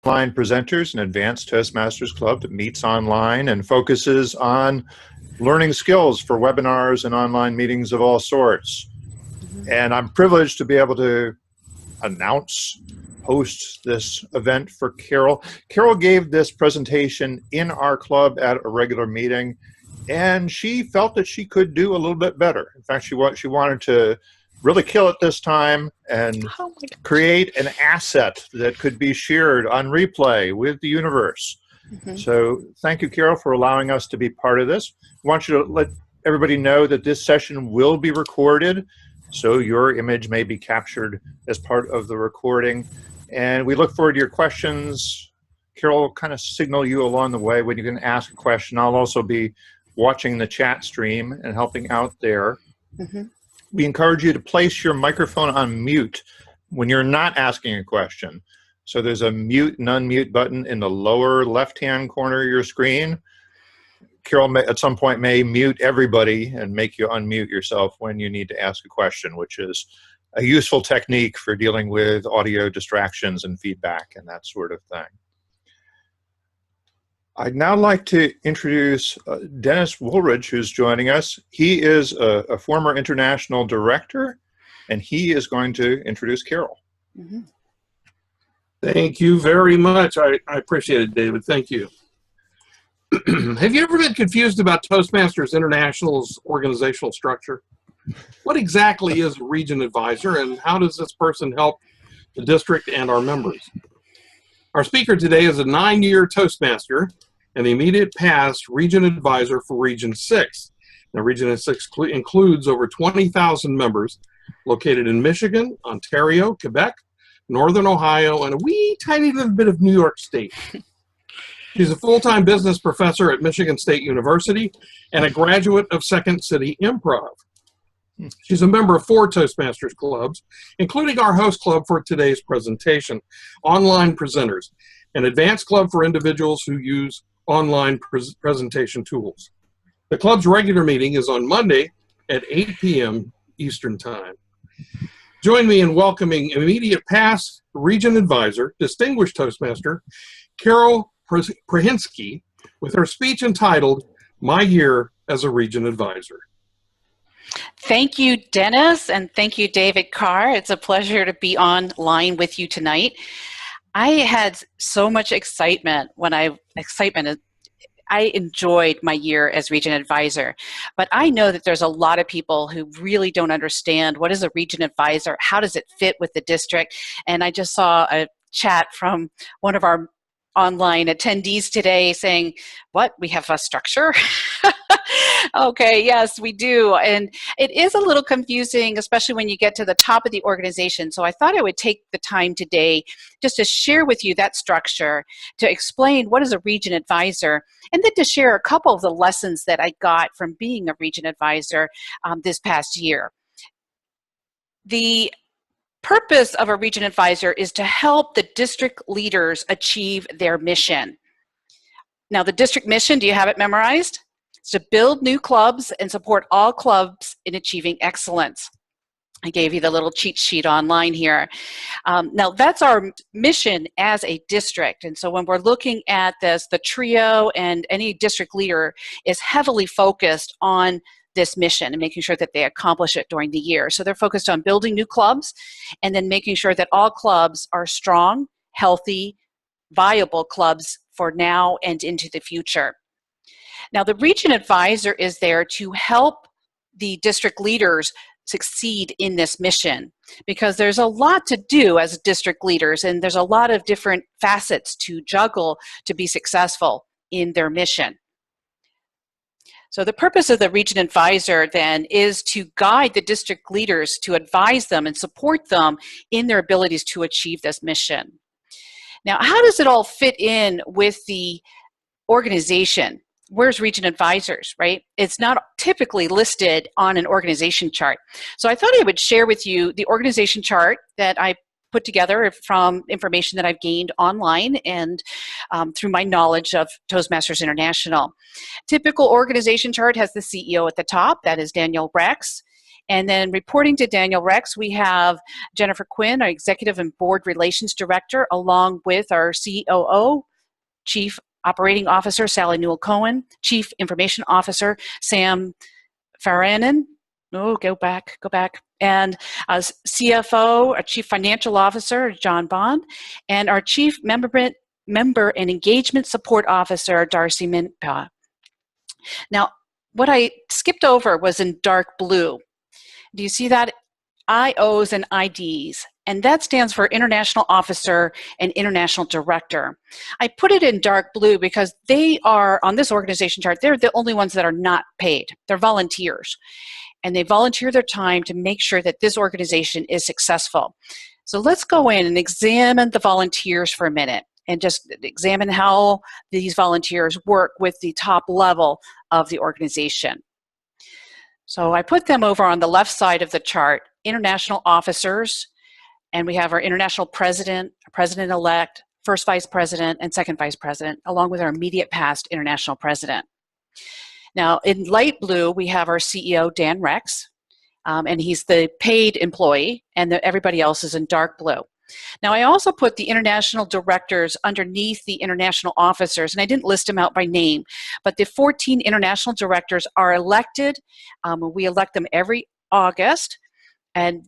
Online Presenters, an advanced Toastmasters club that meets online and focuses on learning skills for webinars and online meetings of all sorts. And I'm privileged to be able to host this event for Carol. Carol gave this presentation in our club at a regular meeting, and she felt that she could do a little bit better. In fact, she wanted to really kill it this time and create an asset that could be shared on replay with the universe. So thank you, Carol, for allowing us to be part of this. I want you to let everybody know that this session will be recorded, so your image may be captured as part of the recording. And we look forward to your questions. Carol will kind of signal you along the way when you can ask a question. I'll also be watching the chat stream and helping out there. We encourage you to place your microphone on mute when you're not asking a question. So there's a mute and unmute button in the lower left-hand corner of your screen. Carol at some point may mute everybody and make you unmute yourself when you need to ask a question, which is a useful technique for dealing with audio distractions and feedback and that sort of thing. I'd now like to introduce Dennis Woolridge, who's joining us. He is a former international director, and he is going to introduce Carol. Thank you very much. I appreciate it, David. Thank you. Have you ever been confused about Toastmasters International's organizational structure? What exactly is a region advisor, and how does this person help the district and our members? Our speaker today is a 9-year Toastmaster and the immediate past region advisor for Region 6. Now, Region 6 includes over 20,000 members located in Michigan, Ontario, Quebec, Northern Ohio, and a wee tiny little bit of New York State. She's a full-time business professor at Michigan State University and a graduate of Second City Improv. She's a member of 4 Toastmasters clubs, including our host club for today's presentation, Online Presenters, an advanced club for individuals who use online presentation tools. The club's regular meeting is on Monday at 8 p.m. Eastern Time. Join me in welcoming immediate past region advisor, distinguished Toastmaster, Carol Prahinski, with her speech entitled, My Year as a Region Advisor. Thank you, Dennis, and thank you, David Carr. It's a pleasure to be online with you tonight. I had so much excitement I enjoyed my year as region advisor, but I know that there's a lot of people who really don't understand what is a region advisor, how does it fit with the district, and I just saw a chat from one of our online attendees today saying, what, we have a structure? Okay, yes, we do. And it is a little confusing, especially when you get to the top of the organization. So I thought I would take the time today just to share with you that structure, to explain what is a region advisor, and then to share a couple of the lessons that I got from being a region advisor this past year. The purpose of a region advisor is to help the district leaders achieve their mission. Now, the district mission, do you have it memorized? It's to build new clubs and support all clubs in achieving excellence. I gave you the little cheat sheet online here. Now, that's our mission as a district. And so when we're looking at this, the trio and any district leader is heavily focused on this mission and making sure that they accomplish it during the year. So they're focused on building new clubs and then making sure that all clubs are strong, healthy, viable clubs for now and into the future. Now, the region advisor is there to help the district leaders succeed in this mission, because there's a lot to do as district leaders, and there's a lot of different facets to juggle to be successful in their mission. So the purpose of the region advisor then is to guide the district leaders, to advise them and support them in their abilities to achieve this mission. Now, how does it all fit in with the organization? Where's region advisors, right? It's not typically listed on an organization chart. So I thought I would share with you the organization chart that I put together from information that I've gained online and through my knowledge of Toastmasters International. Typical organization chart has the CEO at the top, that is Daniel Rex, And then reporting to Daniel Rex, we have Jennifer Quinn, our Executive and Board Relations Director, along with our COO, Chief Operating Officer, Sally Newell-Cohen, Chief Information Officer, Sam Faranen. Oh, go back. And CFO, our Chief Financial Officer, John Bond, and our Chief Member and Engagement Support Officer, Darcy Minpa. Now, what I skipped over was in dark blue. Do you see that? IOs and IDs, and that stands for International Officer and International Director. I put it in dark blue because they are, on this organization chart, they're the only ones that are not paid. They're volunteers, and they volunteer their time to make sure that this organization is successful. So let's go in and examine the volunteers for a minute and just examine how these volunteers work with the top level of the organization. So I put them over on the left side of the chart, international officers, and we have our international president, president-elect, first vice president, and second vice president, along with our immediate past international president. Now, in light blue, we have our CEO, Dan Rex, and he's the paid employee, and everybody else is in dark blue. Now, I also put the international directors underneath the international officers, and I didn't list them out by name, but the 14 international directors are elected. We elect them every August, and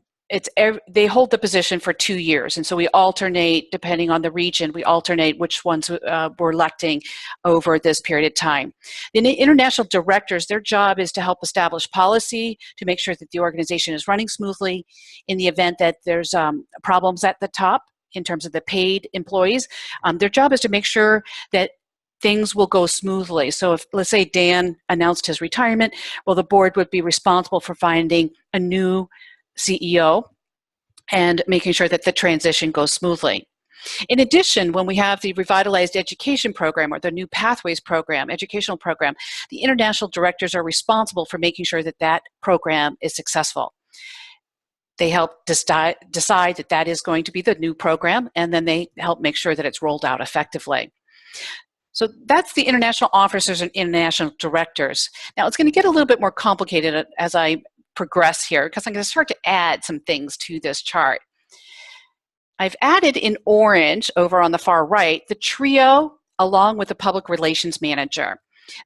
they hold the position for 2 years, and so we alternate, depending on the region, we alternate which ones we're electing over this period of time. The international directors, their job is to help establish policy to make sure that the organization is running smoothly. In the event that there's problems at the top in terms of the paid employees, their job is to make sure that things will go smoothly. So if, let's say, Dan announced his retirement, well, the board would be responsible for finding a new CEO and making sure that the transition goes smoothly. In addition, when we have the revitalized education program or the new pathways program, educational program, the international directors are responsible for making sure that that program is successful. They help decide that that is going to be the new program, and then they help make sure that it's rolled out effectively. So that's the international officers and international directors. Now it's going to get a little bit more complicated as I progress here, because I'm going to start to add some things to this chart. I've added in orange over on the far right the trio along with the public relations manager.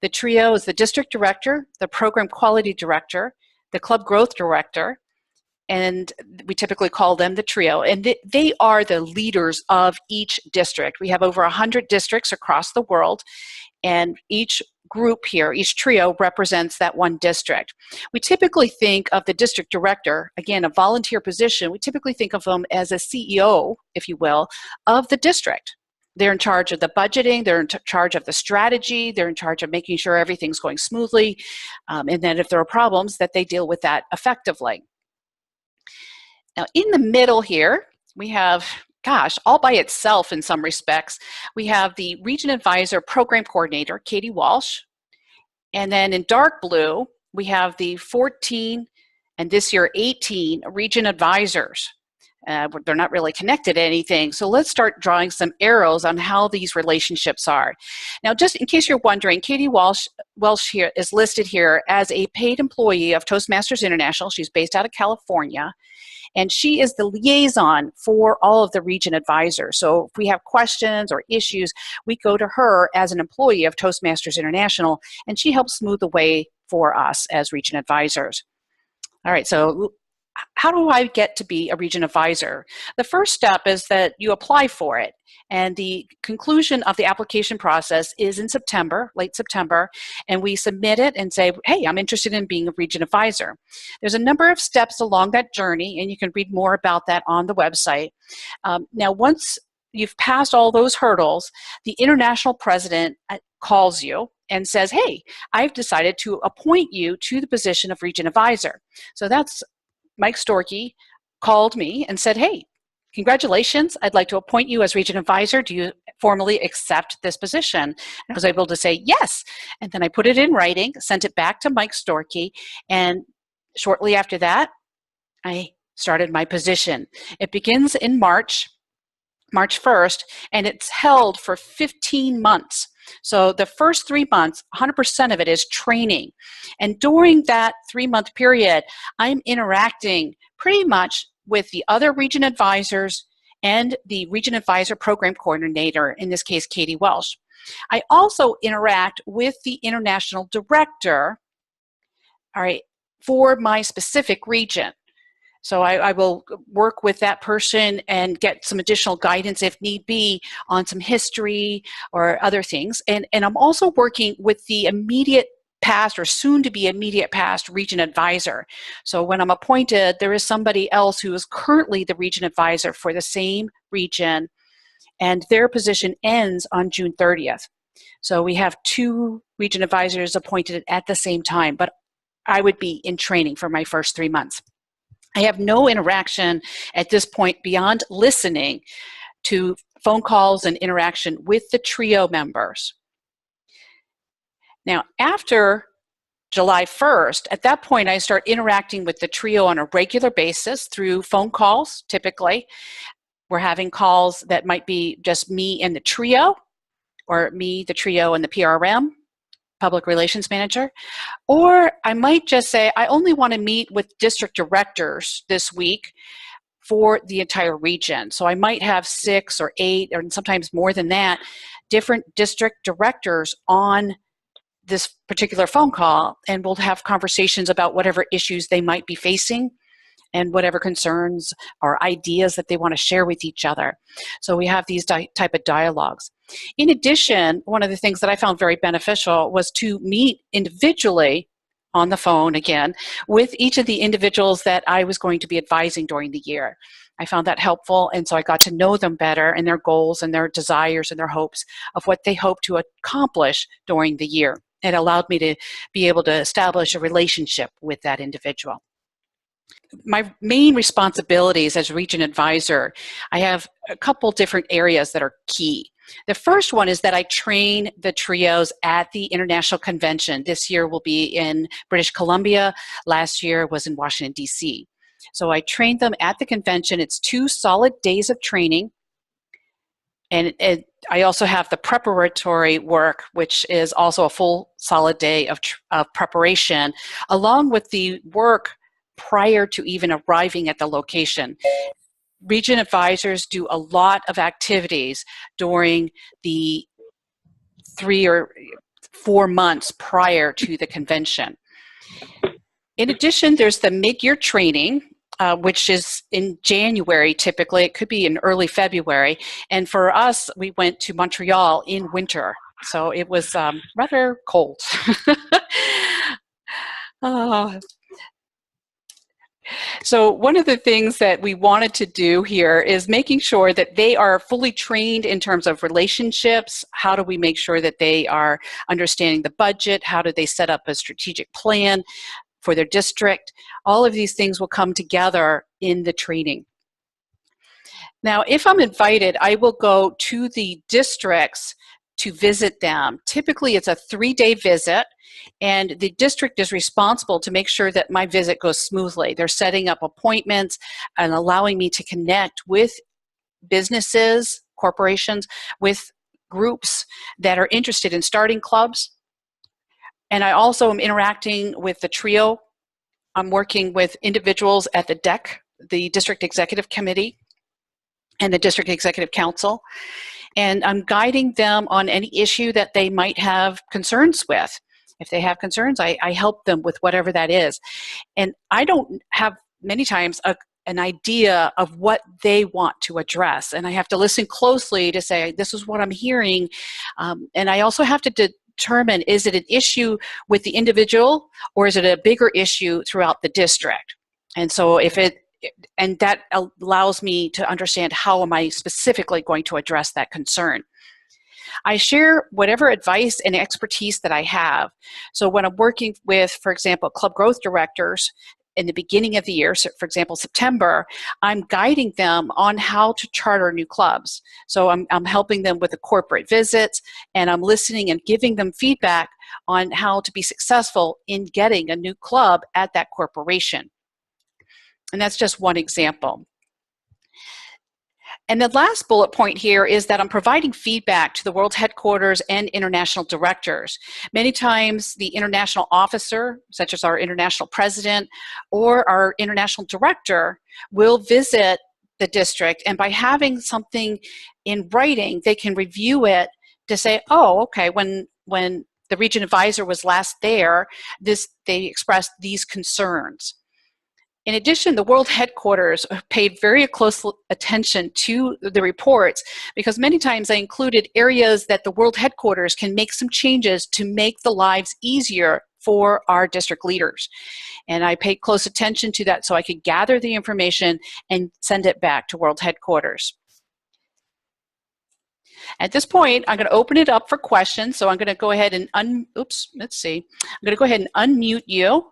The trio is the district director, the program quality director, the club growth director, and we typically call them the trio, and they are the leaders of each district. We have over 100 districts across the world, and each group here, each trio represents that one district. We typically think of the district director, again, a volunteer position, we typically think of them as a CEO, if you will, of the district. They're in charge of the budgeting, they're in charge of the strategy, they're in charge of making sure everything's going smoothly, and then if there are problems, that they deal with that effectively. Now, in the middle here, we have, all by itself in some respects, we have the Region Advisor Program Coordinator, Katie Walsh. And then in dark blue, we have the 14, and this year 18, Region Advisors. They're not really connected to anything. So let's start drawing some arrows on how these relationships are. Now, just in case you're wondering, Katie Walsh here is listed here as a paid employee of Toastmasters International. She's based out of California. And she is the liaison for all of the region advisors. So if we have questions or issues, we go to her as an employee of Toastmasters International, and she helps smooth the way for us as region advisors. All right, so how do I get to be a region advisor? The first step is that you apply for it. And the conclusion of the application process is in September, late September, and we submit it and say, hey, I'm interested in being a region advisor. There's a number of steps along that journey, and you can read more about that on the website. Now, once you've passed all those hurdles, the international president calls you and says, hey, I've decided to appoint you to the position of region advisor. So that's Mike Storkey called me and said, hey, congratulations, I'd like to appoint you as region advisor. Do you formally accept this position? And I was able to say yes. And then I put it in writing, sent it back to Mike Storkey, and shortly after that, I started my position. It begins in March, March 1st, and it's held for 15 months. So the first 3 months, 100% of it is training. And during that 3-month period, I'm interacting pretty much with the other region advisors and the region advisor program coordinator, in this case, Katie Welsh. I also interact with the international director, all right, for my specific region. So I will work with that person and get some additional guidance if need be on some history or other things. And I'm also working with the immediate past or soon to be immediate past region advisor. So when I'm appointed, there is somebody else who is currently the region advisor for the same region, and their position ends on June 30th. So we have 2 region advisors appointed at the same time, but I would be in training for my first 3 months. I have no interaction at this point beyond listening to phone calls and interaction with the TRIO members. Now, after July 1st, at that point, I start interacting with the TRIO on a regular basis through phone calls, typically. We're having calls that might be just me and the TRIO, or me, the TRIO, and the PRM, Public Relations Manager. Or I might just say, I only want to meet with district directors this week for the entire region. So I might have 6 or 8, or sometimes more than that, different district directors on this particular phone call, and we'll have conversations about whatever issues they might be facing and whatever concerns or ideas that they want to share with each other. So we have these type of dialogues. In addition, one of the things that I found very beneficial was to meet individually on the phone again with each of the individuals that I was going to be advising during the year. I found that helpful, and so I got to know them better and their goals and their desires and their hopes of what they hope to accomplish during the year. It allowed me to be able to establish a relationship with that individual. My main responsibilities as region advisor, I have a couple different areas that are key. The first one is that I train the trios at the International Convention. This year will be in British Columbia. Last year was in Washington, D.C. So I trained them at the convention. It's 2 solid days of training. And I also have the preparatory work, which is also a full solid day of preparation, along with the work prior to even arriving at the location. Region advisors do a lot of activities during the 3 or 4 months prior to the convention. In addition, there's the mid-year training, which is in January typically. It could be in early February. And for us, we went to Montreal in winter. So it was rather cold. So one of the things that we wanted to do here is making sure that they are fully trained in terms of relationships. How do we make sure that they are understanding the budget? How do they set up a strategic plan for their district? All of these things will come together in the training. Now, if I'm invited, I will go to the districts to visit them. Typically, it's a 3-day visit, and the district is responsible to make sure that my visit goes smoothly. They're setting up appointments and allowing me to connect with businesses, corporations, with groups that are interested in starting clubs. And I also am interacting with the TRIO. I'm working with individuals at the DEC, the District Executive Committee, and the District Executive Council. And I'm guiding them on any issue that they might have concerns with. If they have concerns, I help them with whatever that is. And I don't have many times an idea of what they want to address. And I have to listen closely to say, this is what I'm hearing. And I also have to determine, is it an issue with the individual or is it a bigger issue throughout the district? And so and that allows me to understand how am I specifically going to address that concern. I share whatever advice and expertise that I have. So when I'm working with, for example, club growth directors in the beginning of the year, so for example, September, I'm guiding them on how to charter new clubs. So I'm helping them with the corporate visits, and I'm listening and giving them feedback on how to be successful in getting a new club at that corporation. And that's just one example. And the last bullet point here is that I'm providing feedback to the world headquarters and international directors. Many times the international officer, such as our international president or our international director, will visit the district, and by having something in writing, they can review it to say, oh, okay, when the region advisor was last there, they expressed these concerns. In addition, the world headquarters paid very close attention to the reports, because many times I included areas that the world headquarters can make some changes to make the lives easier for our district leaders. And I paid close attention to that so I could gather the information and send it back to world headquarters. At this point, I'm going to open it up for questions. So I'm going to go ahead and I'm going to go ahead and unmute you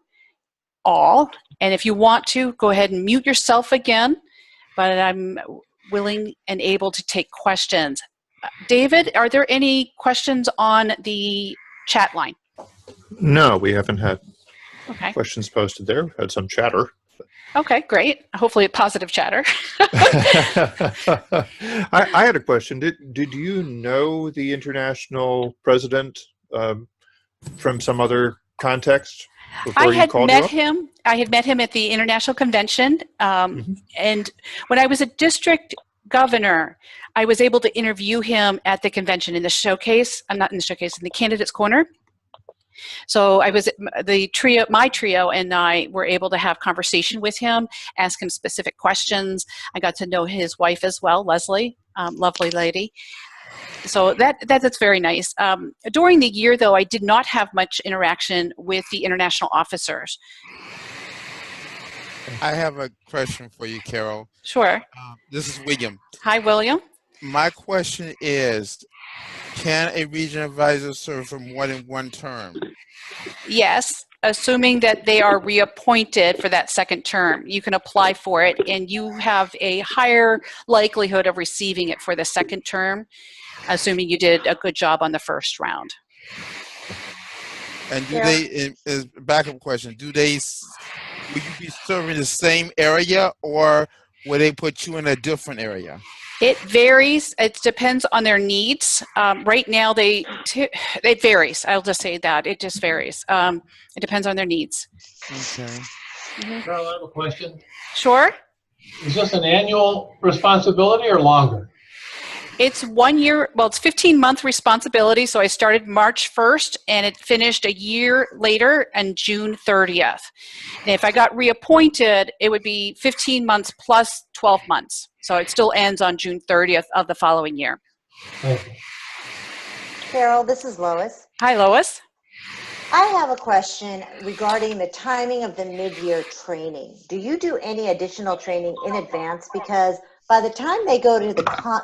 all. And if you want to, go ahead and mute yourself again, but I'm willing and able to take questions. David, are there any questions on the chat line? No, we haven't had questions posted there. We've had some chatter. Okay, great. Hopefully a positive chatter. I had a question. Did you know the international president from some other context? I had met him at the international convention, and when I was a district governor, I was able to interview him at the convention in the showcase. I'm not in the showcase, in the candidates corner. So I was my trio and I were able to have conversation with him, ask him specific questions. I got to know his wife as well, Leslie, lovely lady. So that's very nice. During the year, though, I did not have much interaction with the international officers. I have a question for you, Carol. Sure. This is William. Hi, William. My question is, can a region advisor serve for more than one term? Yes, assuming that they are reappointed for that second term. You can apply for it, and you have a higher likelihood of receiving it for the second term, assuming you did a good job on the first round. And do they, as a backup question, will you be serving the same area, or will they put you in a different area? It varies. It depends on their needs. Right now, it varies. I'll just say that. It just varies. It depends on their needs. Okay. Carol, I have a question. Sure. Is this an annual responsibility or longer? It's 1 year, well, it's 15-month responsibility. So I started March 1st and it finished a year later on June 30th. And if I got reappointed, it would be 15 months plus 12 months. So it still ends on June 30th of the following year. Thank you. Carol, this is Lois. Hi, Lois. I have a question regarding the timing of the mid-year training. Do you do any additional training in advance? Because by the time they go to the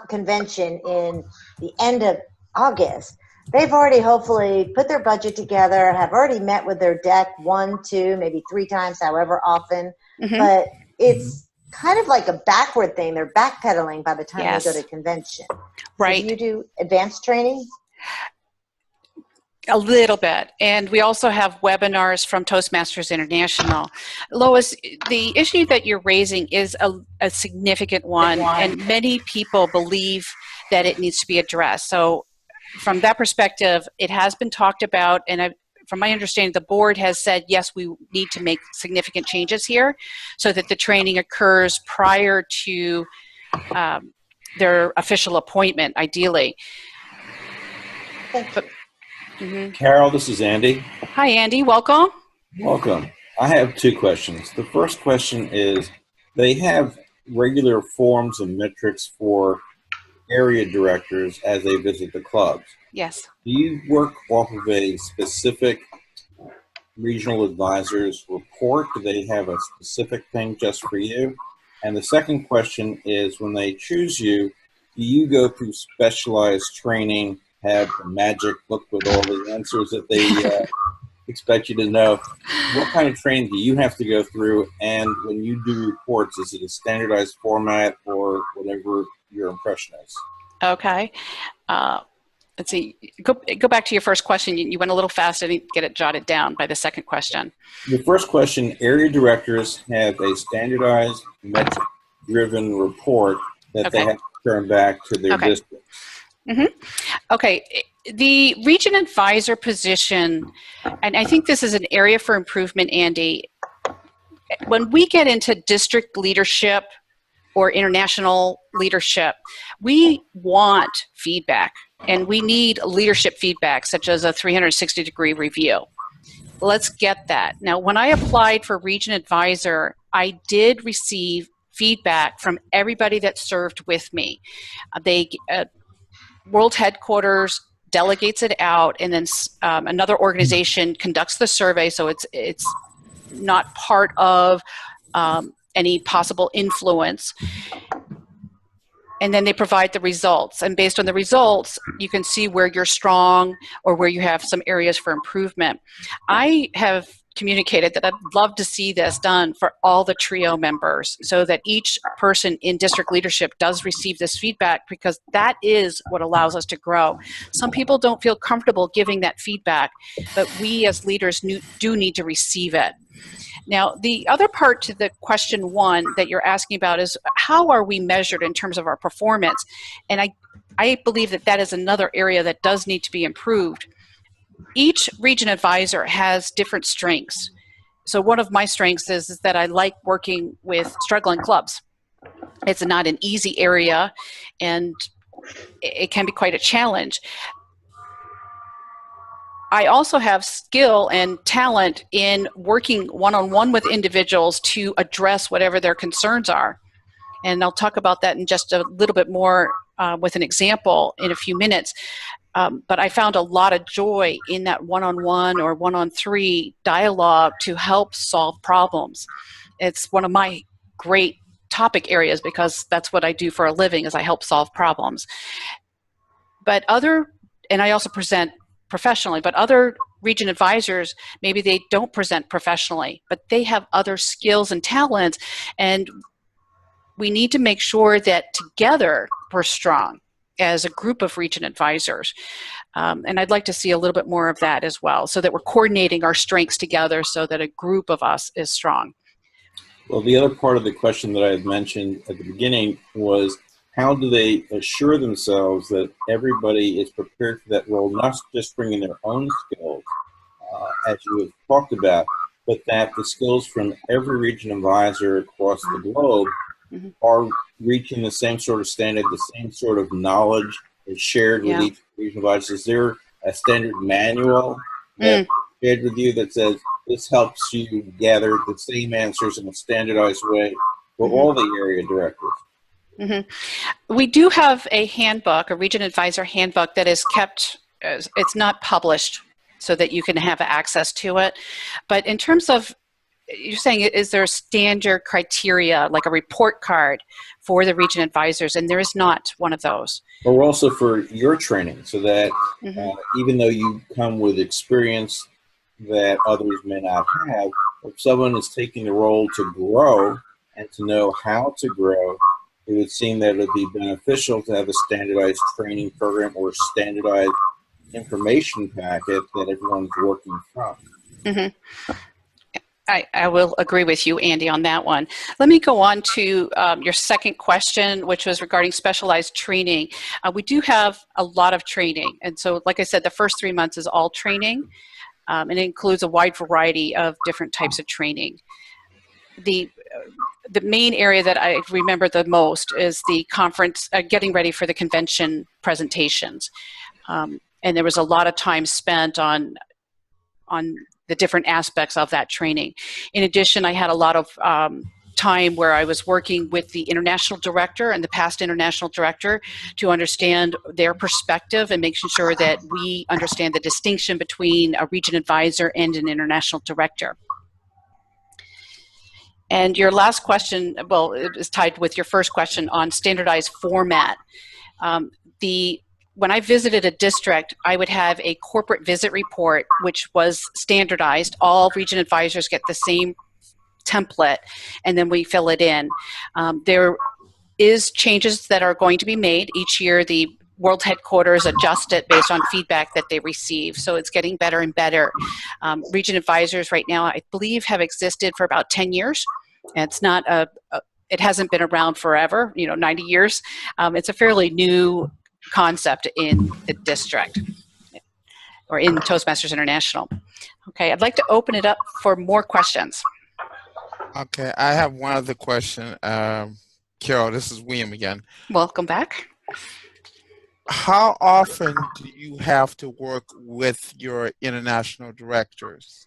convention in the end of August, they've already hopefully put their budget together, have already met with their deck 1, 2, maybe 3 times, however often. But it's kind of like a backward thing. They're backpedaling by the time they go to convention. Right. So do you do advanced training? A little bit. And we also have webinars from Toastmasters International. Lois, the issue that you're raising is a significant one, and many people believe that it needs to be addressed. So from that perspective, it has been talked about, and from my understanding, the board has said, yes, we need to make significant changes here so that the training occurs prior to their official appointment, ideally. Thank you. Carol, this is Andy. Hi, Andy. Welcome. Welcome. I have 2 questions. The first question is, they have regular forms and metrics for area directors as they visit the clubs. Yes. Do you work off of a specific regional advisor's report? Do they have a specific thing just for you? And the second question is, when they choose you, do you go through specialized training, have a magic book with all the answers that they expect you to know? What kind of training do you have to go through? And when you do reports, is it a standardized format or whatever your impression is? Okay. Let's see. Go back to your first question. You went a little fast. I didn't get it jotted down by the second question. The first question, area directors have a standardized metric-driven report that they have to return back to their Okay. district. Okay, the region advisor position, and I think this is an area for improvement, Andy. When we get into district leadership or international leadership, we want feedback, and we need leadership feedback, such as a 360-degree review. Let's get that. Now, when I applied for region advisor, I did receive feedback from everybody that served with me. World headquarters delegates it out, and then another organization conducts the survey, so it's not part of any possible influence. And then they provide the results. And based on the results, you can see where you're strong or where you have some areas for improvement. I have communicated that I'd love to see this done for all the TRIO members so that each person in district leadership does receive this feedback, because that is what allows us to grow. Some people don't feel comfortable giving that feedback, but we as leaders do need to receive it. Now, the other part to the question one that you're asking about is how are we measured in terms of our performance? And I believe that that is another area that does need to be improved. Each region advisor has different strengths. So one of my strengths is that I like working with struggling clubs. It's not an easy area, and it can be quite a challenge. I also have skill and talent in working one-on-one with individuals to address whatever their concerns are. And I'll talk about that in just a little bit more with an example in a few minutes. But I found a lot of joy in that one-on-one or one-on-three dialogue to help solve problems. It's one of my great topic areas because that's what I do for a living, is I help solve problems. And I also present professionally, but other region advisors, maybe they don't present professionally, but they have other skills and talents, and we need to make sure that together we're strong as a group of region advisors. And I'd like to see a little bit more of that as well, so that we're coordinating our strengths together so that a group of us is strong. Well, the other part of the question that I had mentioned at the beginning was, how do they assure themselves that everybody is prepared for that role, not just bringing their own skills, as you have talked about, but that the skills from every region advisor across the globe are reaching the same sort of standard, the same sort of knowledge is shared with each region advisor? Is there a standard manual that's shared with you that says this helps you gather the same answers in a standardized way for all the area directors? We do have a handbook, a region advisor handbook, that is kept, it's not published so that you can have access to it. But in terms of, you're saying, is there a standard criteria, like a report card for the region advisors? And there is not one of those. Or also for your training, so that even though you come with experience that others may not have, if someone is taking the role to grow and to know how to grow, it would seem that it would be beneficial to have a standardized training program or standardized information packet that everyone's working from. I will agree with you, Andy, on that one. Let me go on to your second question, which was regarding specialized training. We do have a lot of training. And so, like I said, the first 3 months is all training, and it includes a wide variety of different types of training. The main area that I remember the most is the conference, getting ready for the convention presentations. And there was a lot of time spent on the different aspects of that training. In addition, I had a lot of time where I was working with the international director and the past international director to understand their perspective and making sure that we understand the distinction between a region advisor and an international director. And your last question, well, it is tied with your first question on standardized format. When I visited a district, I would have a corporate visit report, which was standardized. All region advisors get the same template, and then we fill it in. There is changes that are going to be made. Each year, the world headquarters adjust it based on feedback that they receive. So it's getting better and better. Region advisors right now, I believe, have existed for about 10 years. And it's not a it hasn't been around forever, 90 years. It's a fairly new concept in the district or in Toastmasters International. Okay, I'd like to open it up for more questions. Okay, I have one other question. Carol, this is William again. Welcome back. How often do you have to work with your international directors?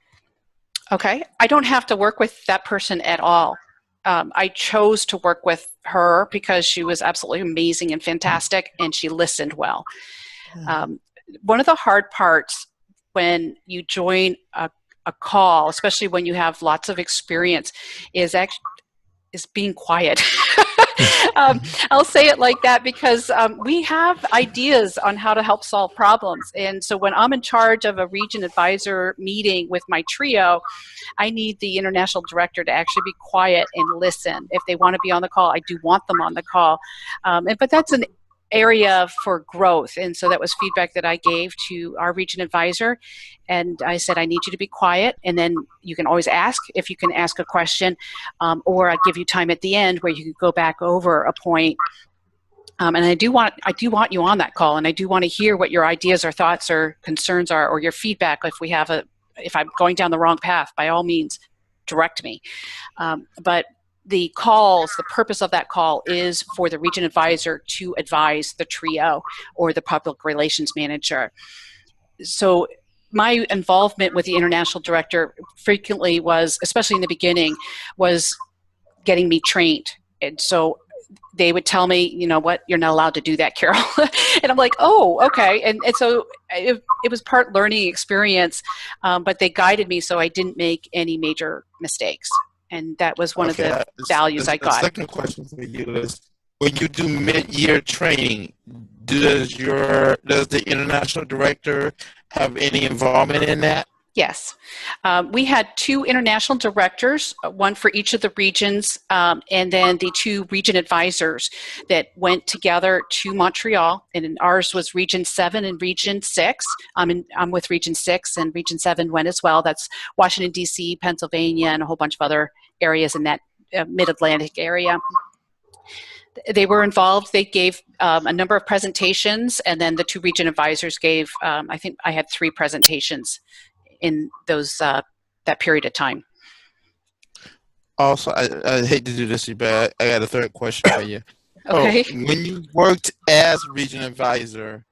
Okay, I don't have to work with that person at all. I chose to work with her because she was absolutely amazing and fantastic, and she listened well. One of the hard parts when you join a call, especially when you have lots of experience, is being quiet. I'll say it like that because we have ideas on how to help solve problems. And so when I'm in charge of a region advisor meeting with my trio, I need the international director to actually be quiet and listen. If they want to be on the call, I do want them on the call. But that's an area for growth. And so that was feedback that I gave to our region advisor. And I said, I need you to be quiet. And then you can always ask if you can ask a question, or I give you time at the end where you can go back over a point. And I do want you on that call. And I do want to hear what your ideas or thoughts or concerns are, or your feedback. If I'm going down the wrong path, by all means, direct me. But the purpose of that call is for the region advisor to advise the trio or the public relations manager. So my involvement with the international director frequently was, especially in the beginning, was getting me trained. And so they would tell me, you know what, you're not allowed to do that, Carol. And I'm like, oh, okay. And so it was part learning experience, but they guided me so I didn't make any major mistakes. And that was one of the values I got. The second question for you is, when you do mid-year training, does the international director have any involvement in that? Yes. We had 2 international directors, one for each of the regions, and then the 2 region advisors that went together to Montreal. And ours was Region 7 and Region 6. I'm with Region 6, and Region 7 went as well. That's Washington, D.C., Pennsylvania, and a whole bunch of other areas in that mid-Atlantic area. They were involved. They gave a number of presentations, and then the 2 region advisors gave, I think I had 3 presentations in those that period of time. Also, I hate to do this, but I got a third question for you. Okay. When you worked as region advisor,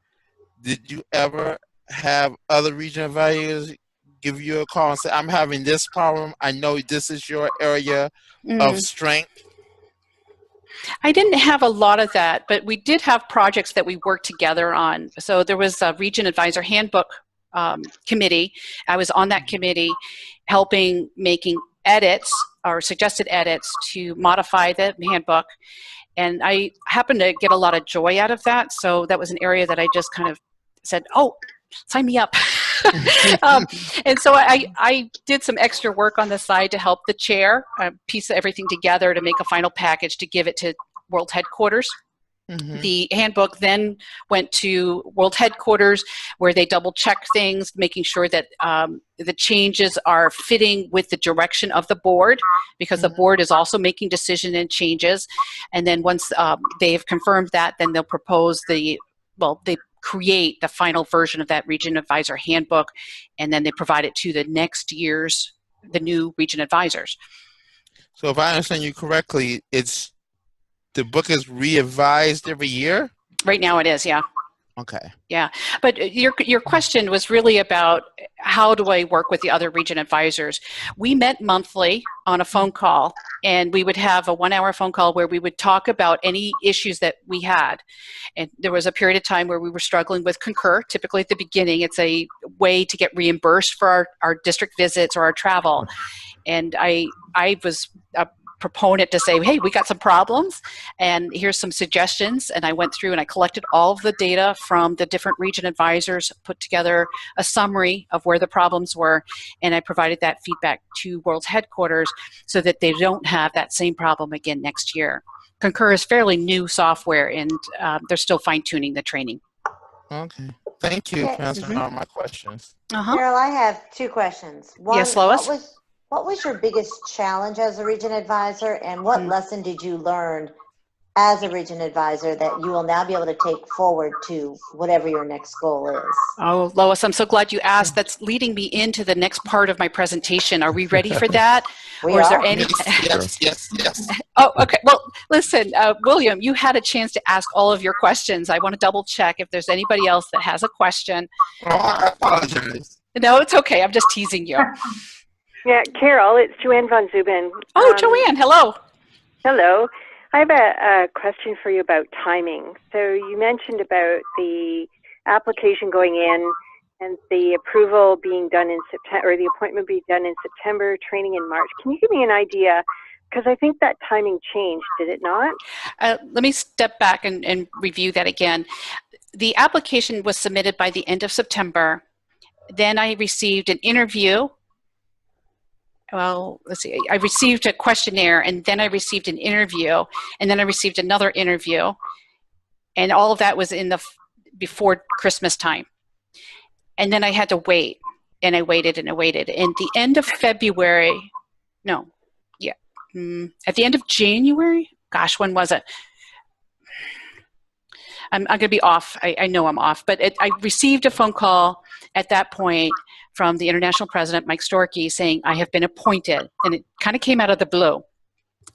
did you ever have other region advisors give you a call and say, I'm having this problem, I know this is your area of strength? I didn't have a lot of that, but we did have projects that we worked together on. So there was a region advisor handbook committee. I was on that committee helping making edits or suggested edits to modify the handbook. And I happened to get a lot of joy out of that. So that was an area that I just kind of said, oh, sign me up. And so I did some extra work on the side to help the chair piece everything together to make a final package to give it to World Headquarters. Mm-hmm. The handbook then went to World Headquarters, where they double check things, making sure that the changes are fitting with the direction of the board, because the board is also making decisions and changes. And then once they have confirmed that, then they'll propose they create the final version of that region advisor handbook, and then they provide it to the new region advisors. So if I understand you correctly, the book is re-advised every year? Right now it is, yeah. Okay. Yeah, but your question was really about how do I work with the other region advisors. We met monthly on a phone call, and we would have a 1-hour phone call where we would talk about any issues that we had. And there was a period of time where we were struggling with Concur. Typically at the beginning, it's a way to get reimbursed for our district visits or our travel. And I was a proponent to say, hey, we got some problems and here's some suggestions. And I went through and I collected all of the data from the different region advisors, put together a summary of where the problems were, and I provided that feedback to World Headquarters so that they don't have that same problem again next year. Concur is fairly new software, and they're still fine-tuning the training. Okay. Thank you for answering all my questions. Carol, I have 2 questions. One, yes, Lois? What was your biggest challenge as a region advisor, and what lesson did you learn as a region advisor that you will now be able to take forward to whatever your next goal is? Oh, Lois, I'm so glad you asked. That's leading me into the next part of my presentation. Are we ready for that? We Is there are. any? Yes. Oh, okay. Well, listen, William, you had a chance to ask all of your questions. I want to double check if there's anybody else that has a question. Oh, I apologize. No, it's okay. I'm just teasing you. Yeah, Carol, it's Joanne von Zubin. Oh, Joanne, hello. Hello. I have a question for you about timing. So you mentioned about the application going in and the approval being done in September, or the appointment being done in September, training in March. Can you give me an idea? Because I think that timing changed, did it not? Let me step back and review that again. The application was submitted by the end of September. Then I received an interview. Well, let's see. I received a questionnaire, and then I received an interview, and then I received another interview, and all of that was before Christmas time. And then I had to wait, and I waited and I waited. And the end of February, at the end of January, gosh, when was it? I'm going to be off. I know I'm off, but I received a phone call at that point from the international president, Mike Storkey, saying I have been appointed, and it kind of came out of the blue.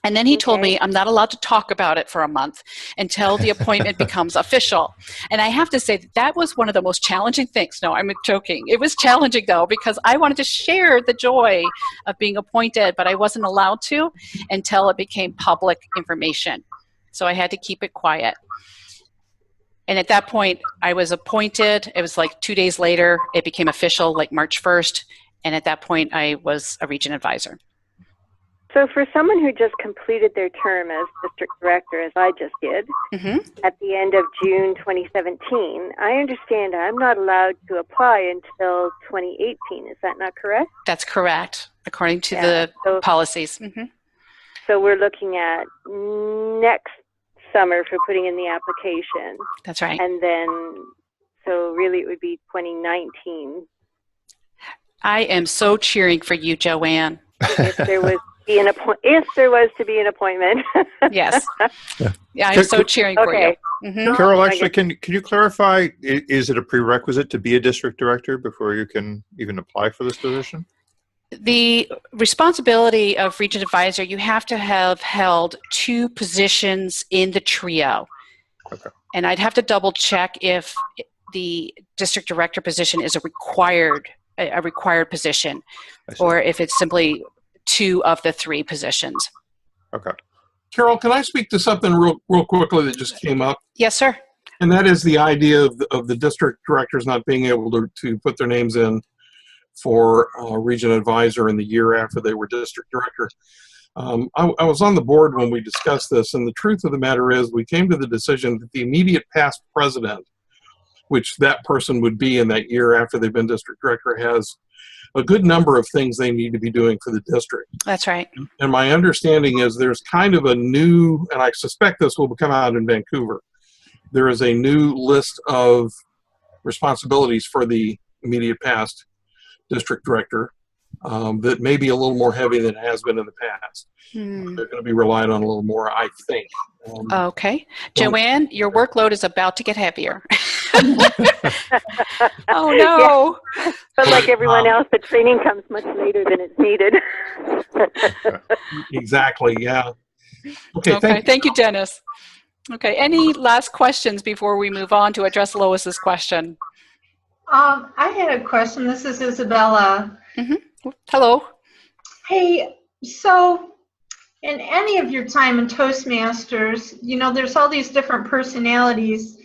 And then he told me I'm not allowed to talk about it for a month until the appointment becomes official. And I have to say that was one of the most challenging things. No, I'm joking. It was challenging, though, because I wanted to share the joy of being appointed, but I wasn't allowed to until it became public information. So I had to keep it quiet. And at that point, I was appointed. It was like 2 days later, it became official, like March 1st. And at that point, I was a region advisor. So for someone who just completed their term as district director, as I just did, at the end of June 2017, I understand I'm not allowed to apply until 2018. Is that not correct? That's correct, according to the policies. So we're looking at next summer for putting in the application. That's right. And then, so really it would be 2019. I am so cheering for you, Joanne. If there was to be an appointment. Yes. Yeah, I'm so cheering for you. Carol, actually, can you clarify, is it a prerequisite to be a district director before you can even apply for this position? The responsibility of region advisor, you have to have held 2 positions in the trio. Okay. And I'd have to double check if the district director position is a required position, or if it's simply 2 of the 3 positions. Okay. Carol, can I speak to something real quickly that just came up? Yes, sir. And that is the idea of the district directors not being able to put their names in for region advisor in the year after they were district director. I was on the board when we discussed this, and the truth of the matter is we came to the decision that the immediate past president, which that person would be in that year after they've been district director, has a good number of things they need to be doing for the district. That's right. And my understanding is there's kind of a new, and I suspect this will come out in Vancouver, there is a new list of responsibilities for the immediate past district director that may be a little more heavy than it has been in the past. They're going to be relied on a little more, I think. Okay. Joanne, your workload is about to get heavier. Oh, no. Yeah. But like everyone else, the training comes much later than it's needed. Exactly, yeah. Okay, thank you, Dennis. Okay, any last questions before we move on to address Lois's question? I had a question. This is Isabella. Hello. Hey, so in any of your time in Toastmasters, you know, there's all these different personalities.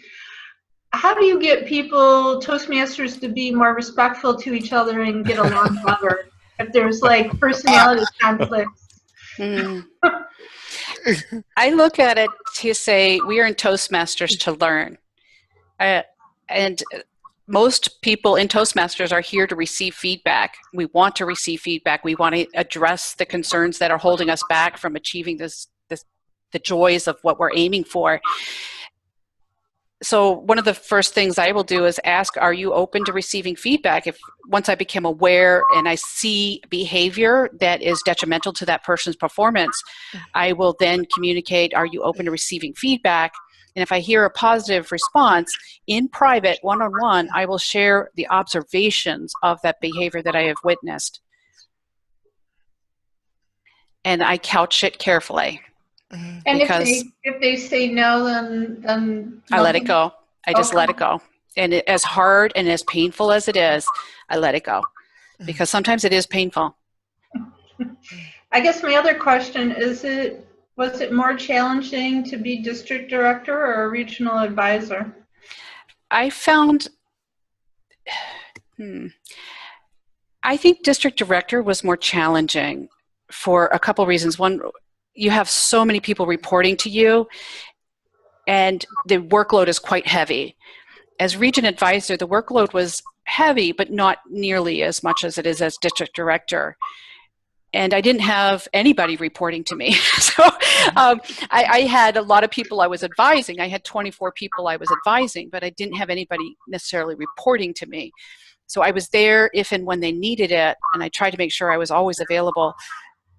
How do you get Toastmasters, to be more respectful to each other and get along better if there's like personality conflicts? I look at it to say we are in Toastmasters to learn. And most people in Toastmasters are here to receive feedback. We want to receive feedback. We want to address the concerns that are holding us back from achieving the joys of what we're aiming for. So one of the first things I will do is ask, are you open to receiving feedback? If once I become aware and I see behavior that is detrimental to that person's performance, I will then communicate, are you open to receiving feedback? And if I hear a positive response in private, one-on-one, I will share the observations of that behavior that I have witnessed. And I couch it carefully. And because if they say no, then I let it go. I just let it go. And as hard and as painful as it is, I let it go. Because sometimes it is painful. I guess my other question is, was it more challenging to be district director or a regional advisor? I found, I think district director was more challenging for a couple reasons. One, you have so many people reporting to you, and the workload is quite heavy. As region advisor, the workload was heavy, but not nearly as much as it is as district director. And I didn't have anybody reporting to me. So I had a lot of people I was advising. I had 24 people I was advising, but I didn't have anybody necessarily reporting to me. So I was there if and when they needed it, and I tried to make sure I was always available,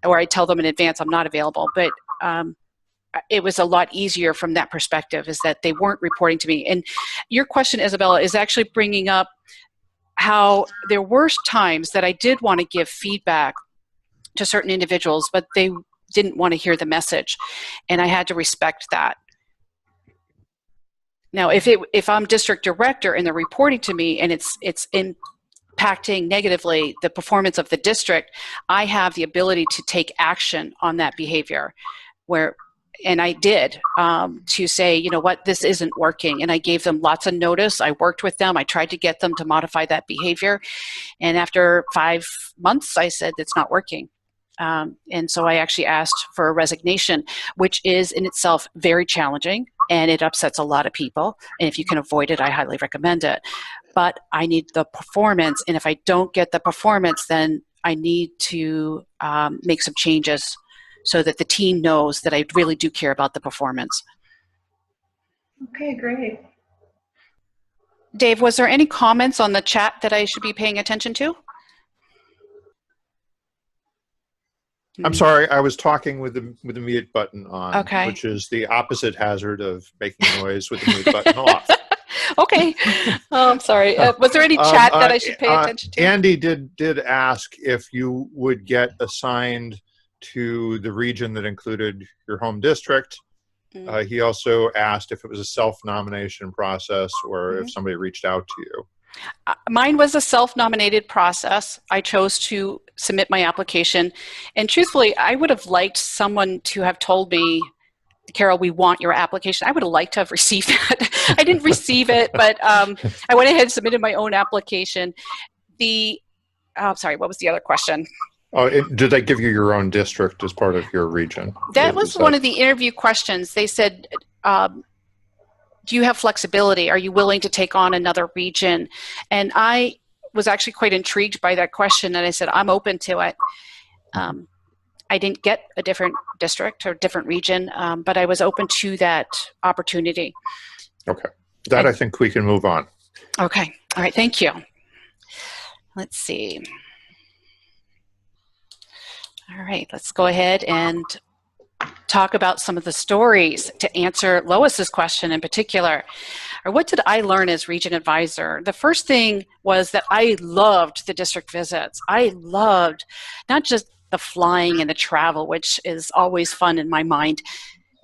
or I tell them in advance I'm not available. But it was a lot easier from that perspective, is that they weren't reporting to me. And your question, Isabella, is actually bringing up how there were times that I did want to give feedback to certain individuals, but they didn't want to hear the message, and I had to respect that. Now, if I'm district director and they're reporting to me and it's impacting negatively the performance of the district, I have the ability to take action on that behavior, and I did, to say, you know what, this isn't working. And I gave them lots of notice. I worked with them. I tried to get them to modify that behavior. And after 5 months, I said, it's not working. And so I actually asked for a resignation, which is in itself very challenging, and it upsets a lot of people. And if you can avoid it, I highly recommend it. But I need the performance. And if I don't get the performance, then I need to make some changes so that the team knows that I really do care about the performance. Okay, great. Dave, was there any comments on the chat that I should be paying attention to? I'm sorry, I was talking with the mute button on, okay, which is the opposite hazard of making noise with the mute button off. Okay. Oh, I'm sorry. Was there any chat that I should pay attention to? Andy did ask if you would get assigned to the region that included your home district. He also asked if it was a self-nomination process or if somebody reached out to you. Mine was a self-nominated process. I chose to submit my application. And truthfully, I would have liked someone to have told me, Carol, we want your application. I would have liked to have received that. I didn't receive it, but I went ahead and submitted my own application. Sorry, what was the other question? Oh, did they give you your own district as part of your region? That was one of the interview questions. They said, do you have flexibility? Are you willing to take on another region? And I was actually quite intrigued by that question, and I said, I'm open to it. I didn't get a different district or different region, but I was open to that opportunity. Okay. I think we can move on. Okay. All right. Thank you. Let's see. All right. Let's go ahead and talk about some of the stories to answer Lois's question in particular. Or what did I learn as region advisor? The first thing was that I loved the district visits. I loved not just the flying and the travel, which is always fun in my mind.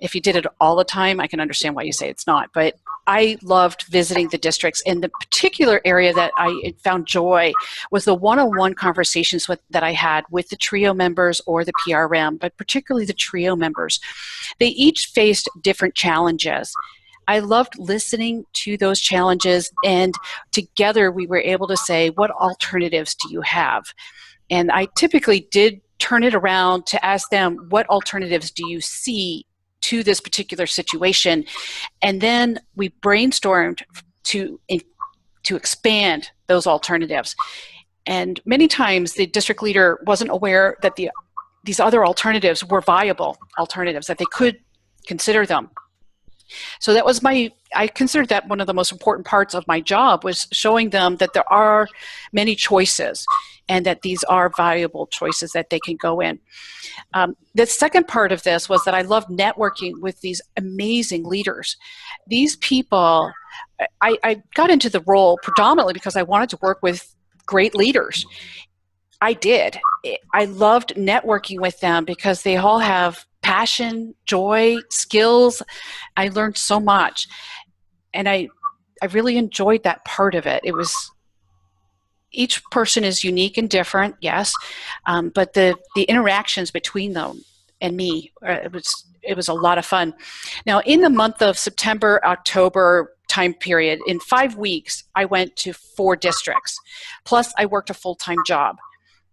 If you did it all the time, I can understand why you say it's not. But I loved visiting the districts. And the particular area that I found joy was the one-on-one conversations that I had with the TRIO members or the PRM, but particularly the TRIO members. They each faced different challenges. I loved listening to those challenges, and together we were able to say, what alternatives do you have? And I typically did turn it around to ask them, what alternatives do you see to this particular situation? And then we brainstormed to expand those alternatives. And many times the district leader wasn't aware that these other alternatives were viable alternatives, that they could consider them. So that was I considered that one of the most important parts of my job, was showing them that there are many choices and that these are valuable choices that they can go in. The second part of this was that I loved networking with these amazing leaders. These people, I got into the role predominantly because I wanted to work with great leaders. I did. I loved networking with them because they all have passion, joy, skills. I learned so much. And I really enjoyed that part of it. It was, each person is unique and different, yes, but the interactions between them and me, it was a lot of fun. Now, in the month of September, October time period, in 5 weeks, I went to 4 districts. Plus, I worked a full-time job.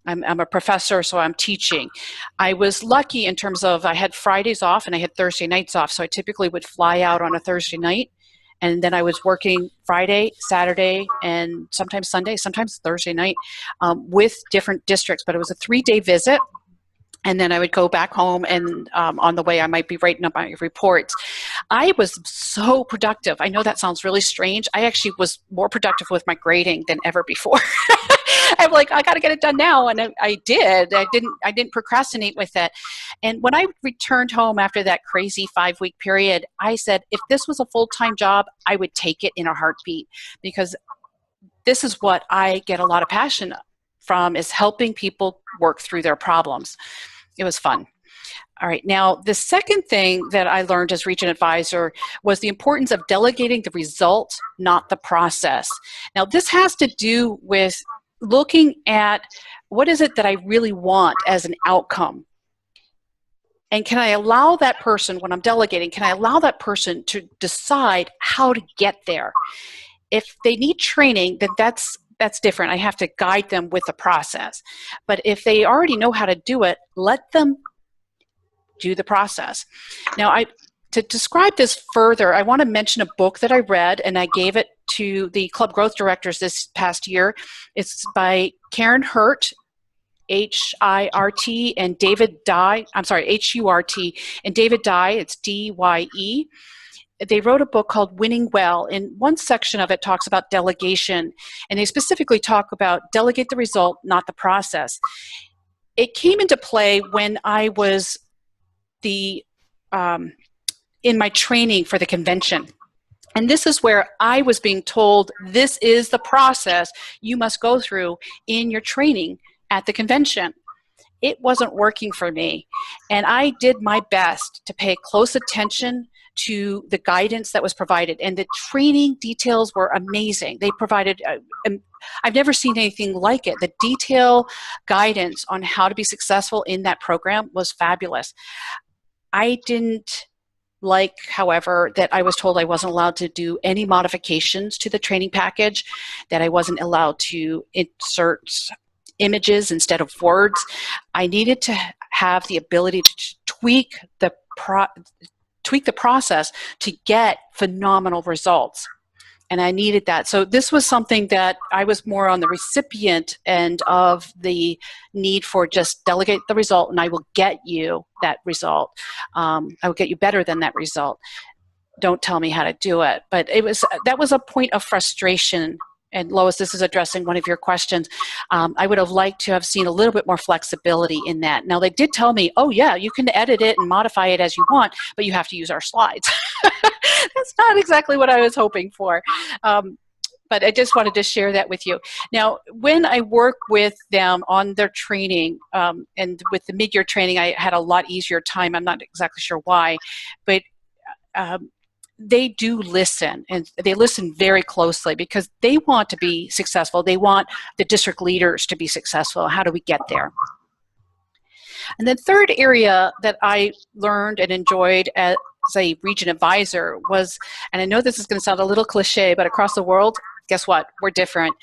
I'm a professor, so I'm teaching. I was lucky in terms of I had Fridays off and I had Thursday nights off, so I typically would fly out on a Thursday night, and then I was working Friday, Saturday, and sometimes Sunday, sometimes Thursday night with different districts. But it was a 3-day visit, and then I would go back home, and on the way I might be writing up my reports. I was so productive. I know that sounds really strange. I actually was more productive with my grading than ever before. I'm like, I got to get it done now, and I did. I didn't procrastinate with it. And when I returned home after that crazy 5-week period, I said, if this was a full-time job, I would take it in a heartbeat, because this is what I get a lot of passion from, is helping people work through their problems. It was fun. All right, now the second thing that I learned as Region Advisor was the importance of delegating the result, not the process. Now this has to do with looking at what is it that I really want as an outcome. And can I allow that person, when I'm delegating, can I allow that person to decide how to get there? If they need training, then that's different. I have to guide them with the process. But if they already know how to do it, let them do the process. Now, to describe this further, I want to mention a book that I read, and I gave it to the club growth directors this past year. It's by Karen Hurt, H-I-R-T, and David Dye. I'm sorry, H-U-R-T, and David Dye. It's D-Y-E. They wrote a book called Winning Well. In one section of it talks about delegation, and they specifically talk about delegate the result, not the process. It came into play when I was in my training for the convention. And this is where I was being told, this is the process you must go through in your training at the convention. It wasn't working for me. And I did my best to pay close attention to the guidance that was provided. And the training details were amazing. They provided, I've never seen anything like it. The detail guidance on how to be successful in that program was fabulous. I didn't like, however, that I was told I wasn't allowed to do any modifications to the training package, that I wasn't allowed to insert images instead of words. I needed to have the ability to tweak the process to get phenomenal results. And I needed that. So this was something that I was more on the recipient end of the need for just delegate the result, and I will get you that result. I will get you better than that result. Don't tell me how to do it. But that was a point of frustration. And Lois, this is addressing one of your questions. I would have liked to have seen a little bit more flexibility in that. Now, they did tell me, oh yeah, you can edit it and modify it as you want, but you have to use our slides. That's not exactly what I was hoping for. But I just wanted to share that with you. Now, when I work with them on their training, and with the mid-year training, I had a lot easier time. I'm not exactly sure why, but they do listen, and they listen very closely because they want to be successful. They want the district leaders to be successful. How do we get there? And the third area that I learned and enjoyed as a region advisor was, and I know this is going to sound a little cliche, but across the world, guess what? We're different.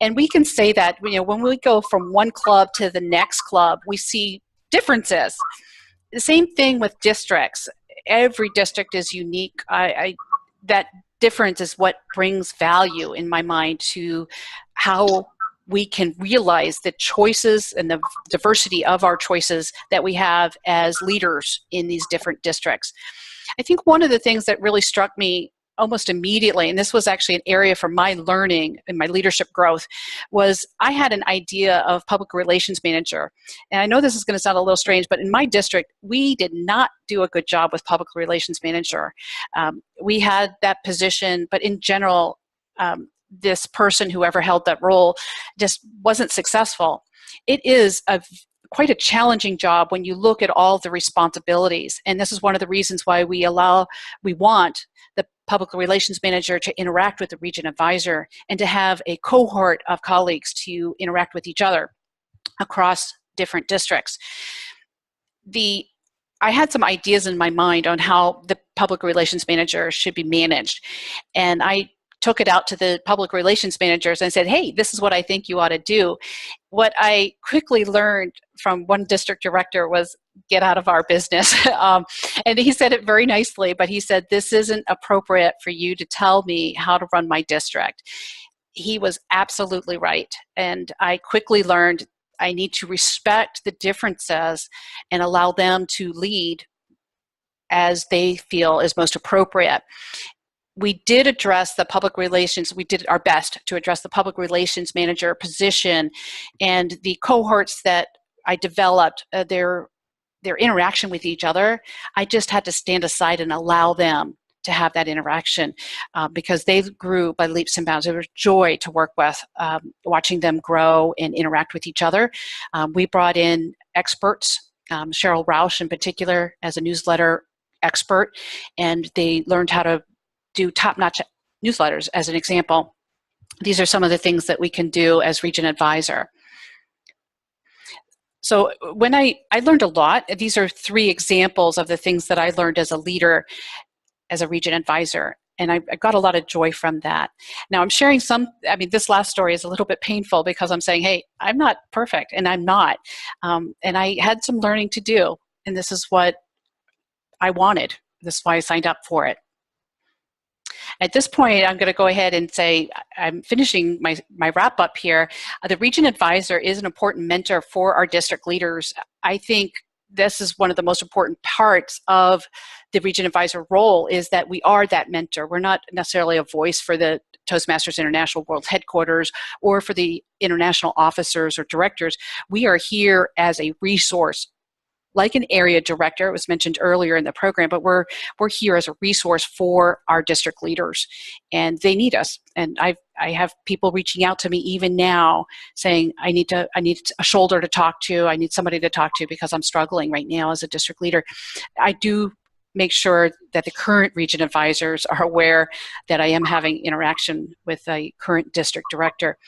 And we can say that, you know, when we go from one club to the next club, we see differences. The same thing with districts. Every district is unique. That difference is what brings value in my mind to how we can realize the choices and the diversity of our choices that we have as leaders in these different districts. I think one of the things that really struck me almost immediately, and this was actually an area for my learning and my leadership growth, was I had an idea of public relations manager. And I know this is going to sound a little strange, but in my district, we did not do a good job with public relations manager. We had that position, but in general, this person, whoever held that role, just wasn't successful. It is quite a challenging job when you look at all the responsibilities. And this is one of the reasons why we want the public relations manager to interact with the region advisor and to have a cohort of colleagues to interact with each other across different districts. I had some ideas in my mind on how the public relations manager should be managed. And I took it out to the public relations managers and said, hey, this is what I think you ought to do. What I quickly learned from one district director was, get out of our business. And he said it very nicely, but he said, this isn't appropriate for you to tell me how to run my district. He was absolutely right. And I quickly learned I need to respect the differences and allow them to lead as they feel is most appropriate. We did address the public relations, we did our best to address the public relations manager position, and the cohorts that I developed, their interaction with each other, I just had to stand aside and allow them to have that interaction because they grew by leaps and bounds. It was joy to work with, watching them grow and interact with each other. We brought in experts, Cheryl Rausch in particular as a newsletter expert, and they learned how to do top-notch newsletters as an example. These are some of the things that we can do as region advisor. So when I learned a lot. These are 3 examples of the things that I learned as a leader, as a region advisor, and I got a lot of joy from that. Now I'm sharing this last story is a little bit painful because I'm saying, hey, I'm not perfect, and I'm not. And I had some learning to do, and this is what I wanted. This is why I signed up for it. At this point, I'm going to go ahead and say I'm finishing my wrap up here. The region advisor is an important mentor for our district leaders. I think this is one of the most important parts of the region advisor role, is that we are that mentor. We're not necessarily a voice for the Toastmasters International World Headquarters or for the international officers or directors. We are here as a resource, like an area director. It was mentioned earlier in the program, but we're here as a resource for our district leaders, and they need us. And I have people reaching out to me even now saying, I need a shoulder to talk to. I need somebody to talk to because I'm struggling right now as a district leader. I do make sure that the current region advisors are aware that I am having interaction with a current district director,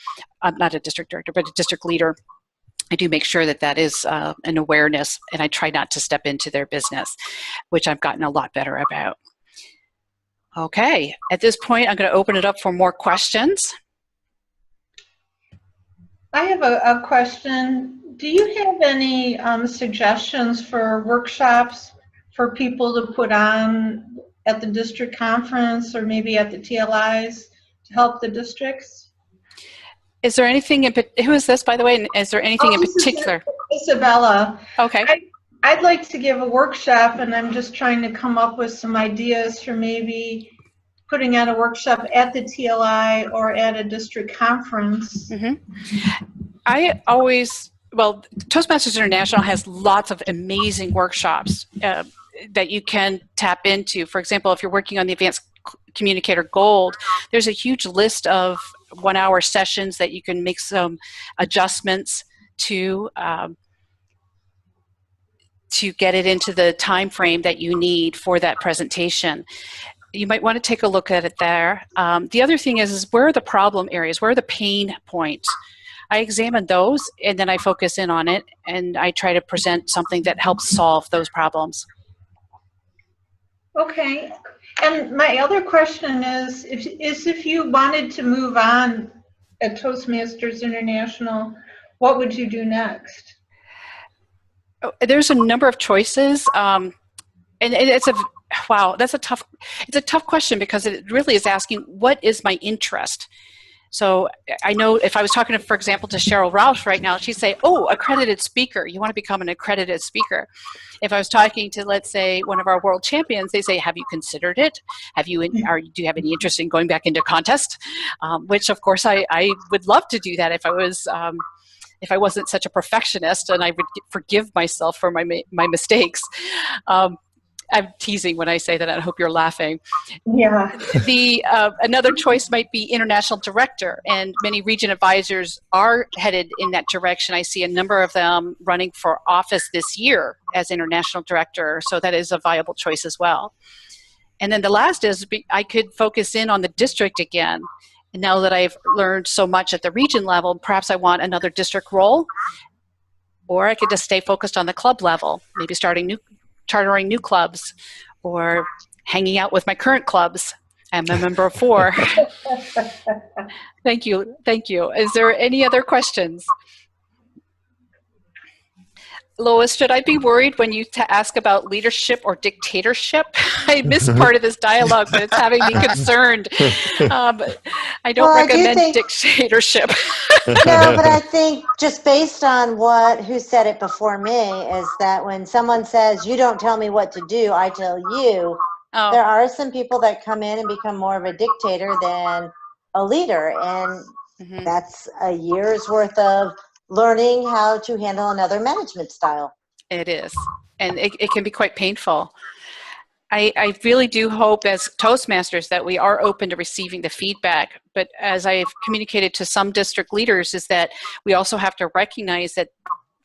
not a district director, but a district leader. I do make sure that is an awareness, and I try not to step into their business, which I've gotten a lot better about. Okay, at this point, I'm going to open it up for more questions. I have a question. Do you have any suggestions for workshops for people to put on at the district conference or maybe at the TLIs to help the districts? Is there anything who is this, by the way? And is there anything in particular? Isabella. Okay. I'd like to give a workshop, and I'm just trying to come up with some ideas for maybe putting on a workshop at the TLI or at a district conference. Toastmasters International has lots of amazing workshops that you can tap into. For example, if you're working on the Advanced Communicator Gold, there's a huge list of 1-hour sessions that you can make some adjustments to get it into the time frame that you need for that presentation. You might want to take a look at it there. The other thing is where are the problem areas? Where are the pain points? I examine those, and then I focus in on it, and I try to present something that helps solve those problems. Okay. And my other question is if you wanted to move on at Toastmasters International, what would you do next? There's a number of choices, and it's a tough question because it really is asking what is my interest. So I know if I was talking, for example, to Cheryl Ralph right now, she'd say, oh, accredited speaker. You want to become an accredited speaker. If I was talking to, let's say, one of our world champions, they say, have you considered it? Do you have any interest in going back into contest? Which, of course, I would love to do that if I wasn't such a perfectionist and I would forgive myself for my mistakes. I'm teasing when I say that. I hope you're laughing. Yeah. Another choice might be international director, and many region advisors are headed in that direction. I see a number of them running for office this year as international director, so that is a viable choice as well. And then the last is I could focus in on the district again. And now that I've learned so much at the region level, perhaps I want another district role, or I could just stay focused on the club level, maybe chartering new clubs, or hanging out with my current clubs. I'm a member of 4. Thank you. Is there any other questions? Lois, should I be worried when you ask about leadership or dictatorship? I missed part of this dialogue, but it's having me concerned. I don't recommend dictatorship. No, but I think just based on who said it before me is that when someone says, you don't tell me what to do, I tell you, there are some people that come in and become more of a dictator than a leader. And that's a year's worth of learning how to handle another management style. It is. And it can be quite painful. I really do hope as Toastmasters that we are open to receiving the feedback. But as I've communicated to some district leaders is that we also have to recognize that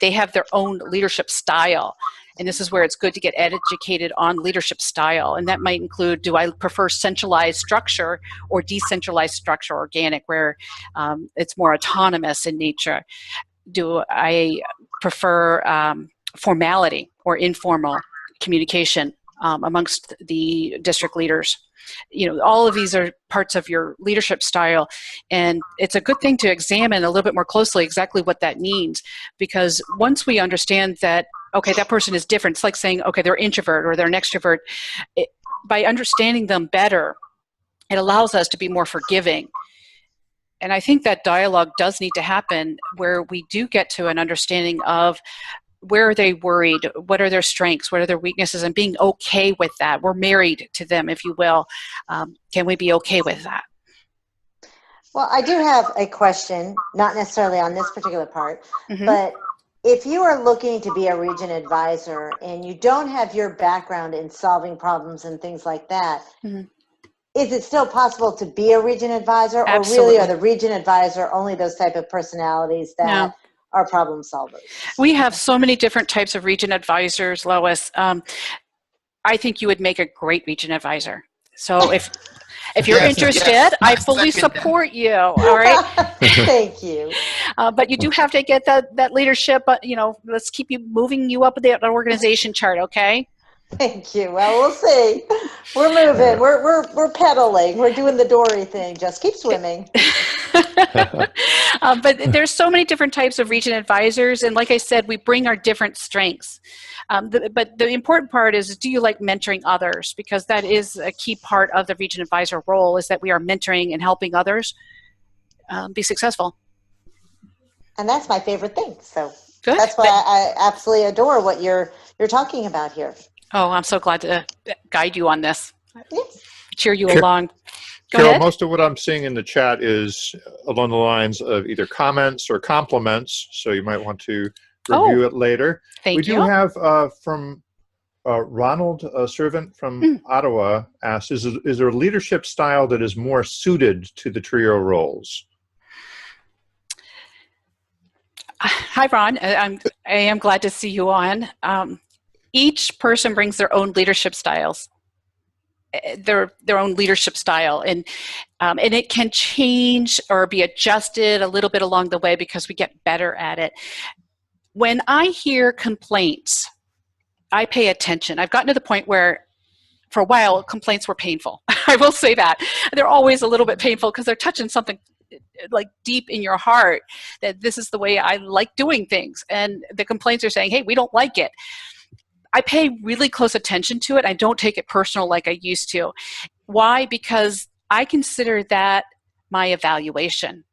they have their own leadership style. And this is where it's good to get educated on leadership style. And that might include, do I prefer centralized structure or decentralized structure, organic, where it's more autonomous in nature? Do I prefer formality or informal communication amongst the district leaders? All of these are parts of your leadership style, and it's a good thing to examine a little bit more closely exactly what that means, because once we understand that, okay, that person is different, it's like saying, okay, they're introvert or they're an extrovert. By understanding them better, it allows us to be more forgiving. And I think that dialogue does need to happen where we do get to an understanding of where are they worried, what are their strengths, what are their weaknesses, and being okay with that. We're married to them, if you will. Can we be okay with that? Well, I do have a question, not necessarily on this particular part, but if you are looking to be a region advisor and you don't have your background in solving problems and things like that, is it still possible to be a region advisor? Absolutely. Or really are the region advisor only those type of personalities that are problem solvers? We have so many different types of region advisors, Lois. I think you would make a great region advisor. So if you're interested, I fully support you. All right. Thank you. But you do have to get that leadership. Let's keep moving you up the organization chart. Okay. Thank you. Well, we'll see. We're moving. We're pedaling. We're doing the Dory thing. Just keep swimming. But there's so many different types of region advisors, and like I said, we bring our different strengths. But the important part is, do you like mentoring others? Because that is a key part of the region advisor role, is that we are mentoring and helping others be successful. And that's my favorite thing. So good. That's why I absolutely adore what you're talking about here. Oh, I'm so glad to guide you on this. Yes. Cheer you along. Carol, most of what I'm seeing in the chat is along the lines of either comments or compliments, so you might want to review it later. Thank you. We do have from Ronald Servant from Ottawa asked, is there a leadership style that is more suited to the trio roles? Hi, Ron. I am glad to see you on. Each person brings their own leadership styles, their own leadership style, and it can change or be adjusted a little bit along the way because we get better at it. When I hear complaints, I pay attention. I've gotten to the point where, for a while, complaints were painful. I will say that. They're always a little bit painful because they're touching something like deep in your heart, that this is the way I like doing things. And the complaints are saying, hey, we don't like it. I pay really close attention to it. I don't take it personal like I used to. Why? Because I consider that my evaluation.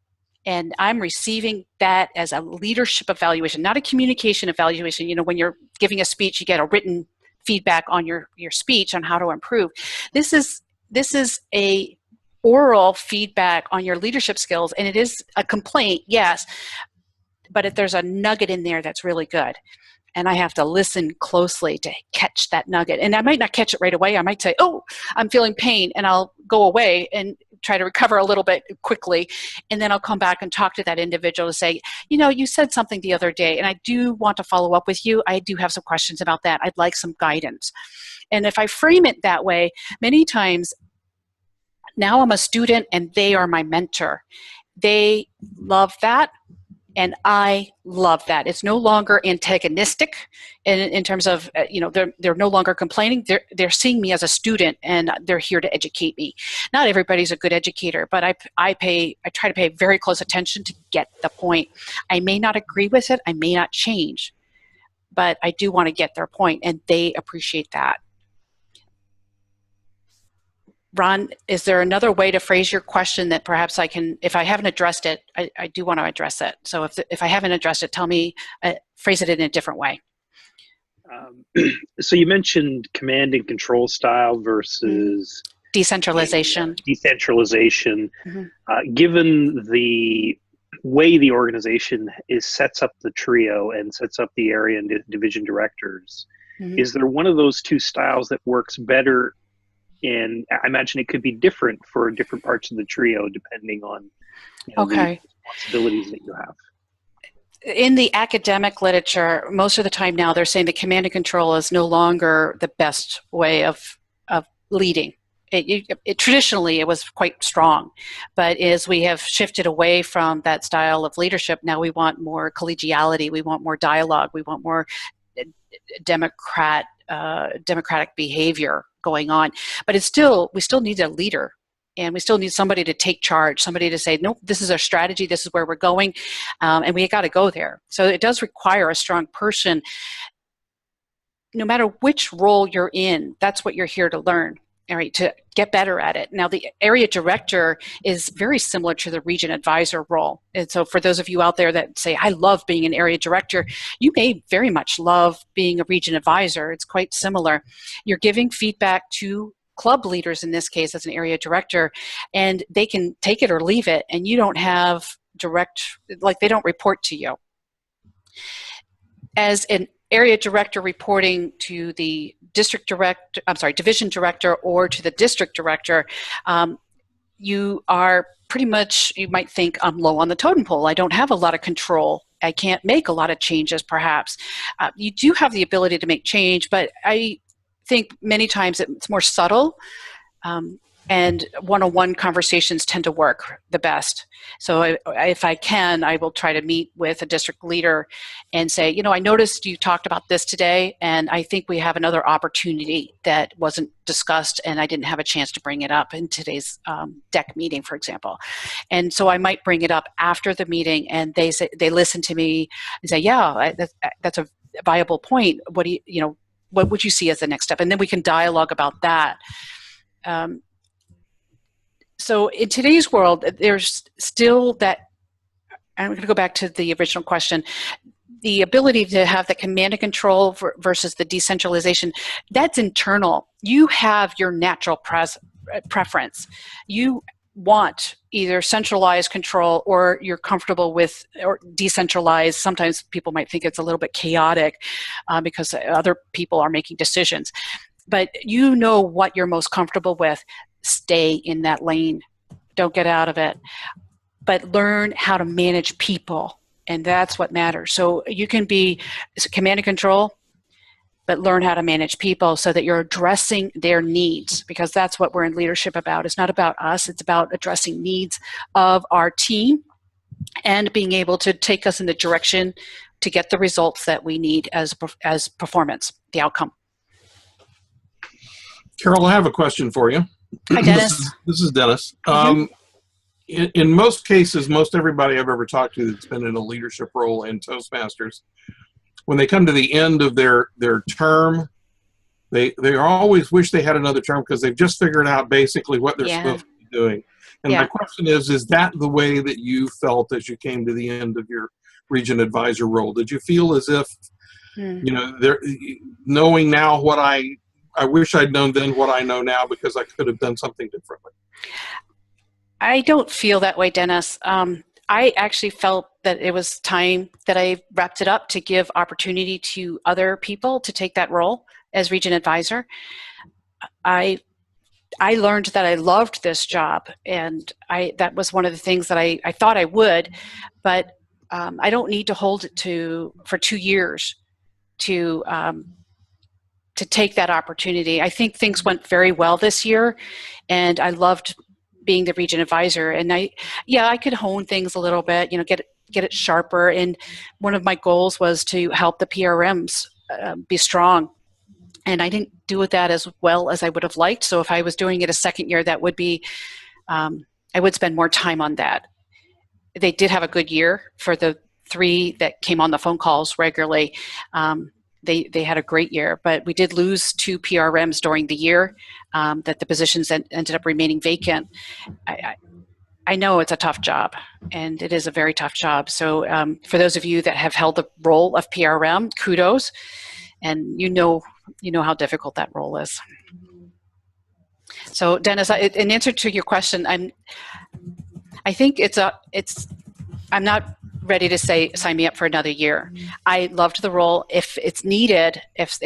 And I'm receiving that as a leadership evaluation, not a communication evaluation. You know, when you're giving a speech, you get a written feedback on your speech on how to improve. This is a oral feedback on your leadership skills, and it is a complaint, yes, but if there's a nugget in there that's really good, and I have to listen closely to catch that nugget. And I might not catch it right away. I might say, oh, I'm feeling pain, and I'll go away and try to recover a little bit quickly. And then I'll come back and talk to that individual to say, you know, you said something the other day, and I do want to follow up with you. I do have some questions about that. I'd like some guidance. And if I frame it that way, many times now I'm a student and they are my mentor. They love that. And I love that. It's no longer antagonistic in terms of, you know, they're no longer complaining. They're seeing me as a student, and they're here to educate me. Not everybody's a good educator, but I try to pay very close attention to get the point. I may not agree with it. I may not change, but I do want to get their point, and they appreciate that. Ron, is there another way to phrase your question that perhaps I can, if I haven't addressed it, I do want to address it. So if I haven't addressed it, tell me, phrase it in a different way. So you mentioned command and control style versus decentralization. Decentralization. Mm-hmm. Given the way the organization sets up the trio and sets up the area and division directors, mm-hmm. is there one of those two styles that works better? And I imagine it could be different for different parts of the trio depending on, you know, the responsibilities that you have. In the academic literature, most of the time now they're saying the command and control is no longer the best way of leading. Traditionally, it was quite strong, but as we have shifted away from that style of leadership, now we want more collegiality, we want more dialogue, we want more democratic behavior going on. But we still need a leader, and we still need somebody to take charge, somebody to say, nope, this is our strategy, this is where we're going, and we got to go there. So it does require a strong person. No matter which role you're in, that's what you're here to learn, all right, to get better at it. Now, the area director is very similar to the region advisor role. And so for those of you out there that say, I love being an area director, you may very much love being a region advisor. It's quite similar. You're giving feedback to club leaders, in this case, as an area director, and they can take it or leave it, and you don't have they don't report to you. As an area director reporting to the division director or to the district director, you are pretty much, you might think, I'm low on the totem pole. I don't have a lot of control. I can't make a lot of changes, perhaps. You do have the ability to make change, but I think many times it's more subtle, and one-on-one conversations tend to work the best. So if I can, I will try to meet with a district leader and say, you know, I noticed you talked about this today, and I think we have another opportunity that wasn't discussed, and I didn't have a chance to bring it up in today's deck meeting, for example. And so I might bring it up after the meeting, and they listen to me and say, yeah, that's a viable point. What would you see as the next step? And then we can dialogue about that. So in today's world, there's still that, I'm going to go back to the original question, the ability to have the command and control versus the decentralization, that's internal. You have your natural preference. You want either centralized control, or you're comfortable with or decentralized. Sometimes people might think it's a little bit chaotic because other people are making decisions. But you know what you're most comfortable with. Stay in that lane. Don't get out of it. But learn how to manage people, and that's what matters. So you can be command and control, but learn how to manage people so that you're addressing their needs, because that's what we're in leadership about. It's not about us. It's about addressing needs of our team and being able to take us in the direction to get the results that we need as performance, the outcome. Carol, I have a question for you. Hi, Dennis. This is Dennis. Mm-hmm. In most cases, most everybody I've ever talked to that's been in a leadership role in Toastmasters, when they come to the end of their term, they always wish they had another term because they've just figured out basically what they're supposed to be doing. And my question is that the way that you felt as you came to the end of your region advisor role? Did you feel as if, you know, knowing now what I wish I'd known then what I know now because I could have done something differently? I don't feel that way, Dennis. I actually felt that it was time that I wrapped it up to give opportunity to other people to take that role as region advisor. I learned that I loved this job, and that was one of the things that I thought I would, but I don't need to hold it for 2 years to take that opportunity. I think things went very well this year, and I loved being the region advisor. And I could hone things a little bit, you know, get it sharper. And one of my goals was to help the PRMs be strong. And I didn't do that as well as I would have liked. So if I was doing it a second year, that would be, I would spend more time on that. They did have a good year for the 3 that came on the phone calls regularly. They had a great year, but we did lose 2 PRMs during the year that the positions ended up remaining vacant. I know it's a tough job, and it is a very tough job. So for those of you that have held the role of PRM, kudos, and you know how difficult that role is. So Dennis, in answer to your question, I think I'm not ready to say sign me up for another year. I loved the role. If it's needed, if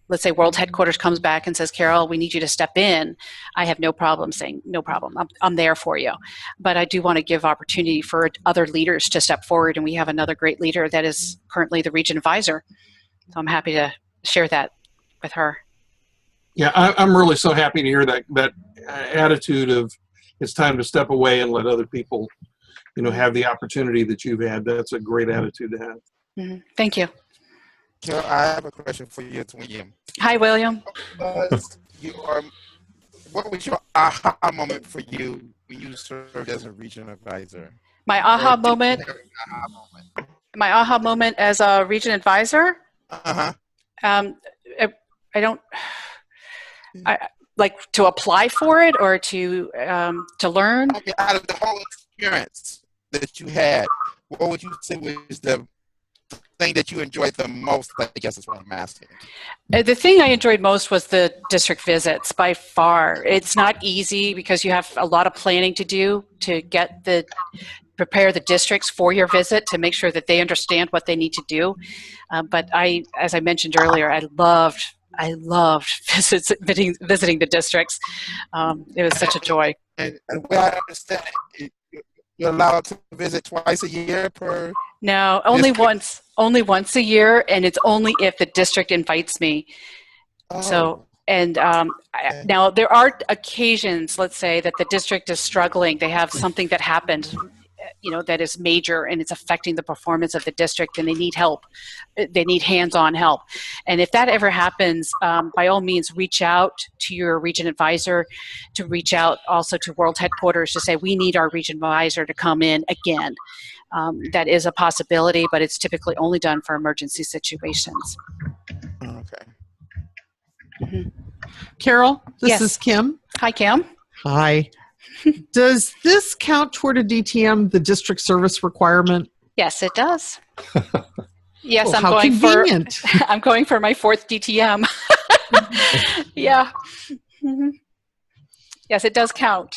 let's say World Headquarters comes back and says, Carol, we need you to step in, I have no problem saying, no problem, I'm there for you. But I do want to give opportunity for other leaders to step forward, and we have another great leader that is currently the region advisor. So I'm happy to share that with her. Yeah, I'm really so happy to hear that attitude of it's time to step away and let other people, you know, have the opportunity that you've had. That's a great attitude to have. Mm-hmm. Thank you. Carol, I have a question for you, William. Hi, William. What was your aha moment for you when you served as a region advisor? My aha moment as a region advisor? I like to apply for it or to learn? I mean, out of the whole experience that you had, what would you say was the thing that you enjoyed the most? I guess is what I'm asking. The thing I enjoyed most was the district visits by far. It's not easy because you have a lot of planning to do to prepare the districts for your visit to make sure that they understand what they need to do. But as I mentioned earlier, I loved visiting the districts. It was such a joy. And the way I understand it, you're allowed to visit twice a year per? No, only once a year, and it's only if the district invites me. Oh. So, and now there are occasions, let's say, that the district is struggling. They have something that happened, you know, that is major and it's affecting the performance of the district, and they need help. They need hands-on help. And if that ever happens, by all means, reach out to your region advisor, to reach out also to World Headquarters to say, we need our region advisor to come in again. That is a possibility, but it's typically only done for emergency situations. Okay. Mm-hmm. Carol, this is Kim. Hi, Kim. Hi. Does this count toward a DTM, the district service requirement? Yes, it does. Yes, I'm going convenient. I'm going for my 4th DTM. Yeah. Mm-hmm. Yes, it does count.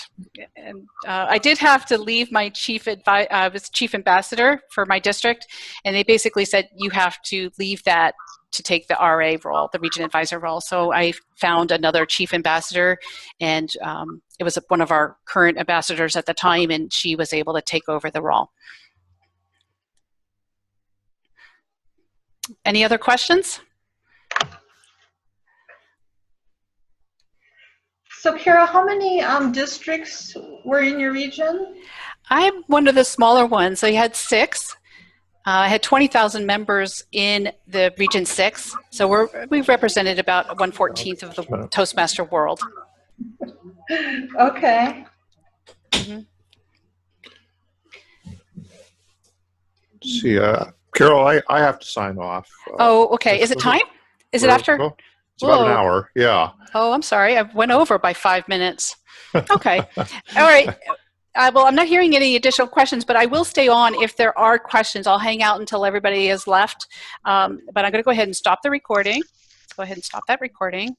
And I did have to leave my chief ambassador for my district, and they basically said you have to leave that to take the RA role, the region advisor role. So I found another chief ambassador, and it was one of our current ambassadors at the time, and she was able to take over the role. Any other questions? So Carol, how many districts were in your region? I'm one of the smaller ones. I had 6. I had 20,000 members in the Region 6, so we represented about 1/14 of the Toastmaster world. Okay. Mm-hmm. See, Carol, I have to sign off. Oh, okay. Is it time? Is it after? It's about an hour, yeah. Oh, I'm sorry. I went over by 5 minutes. Okay. All right. Well, I'm not hearing any additional questions, but I will stay on if there are questions. I'll hang out until everybody is left. But I'm going to go ahead and stop the recording. Let's go ahead and stop that recording.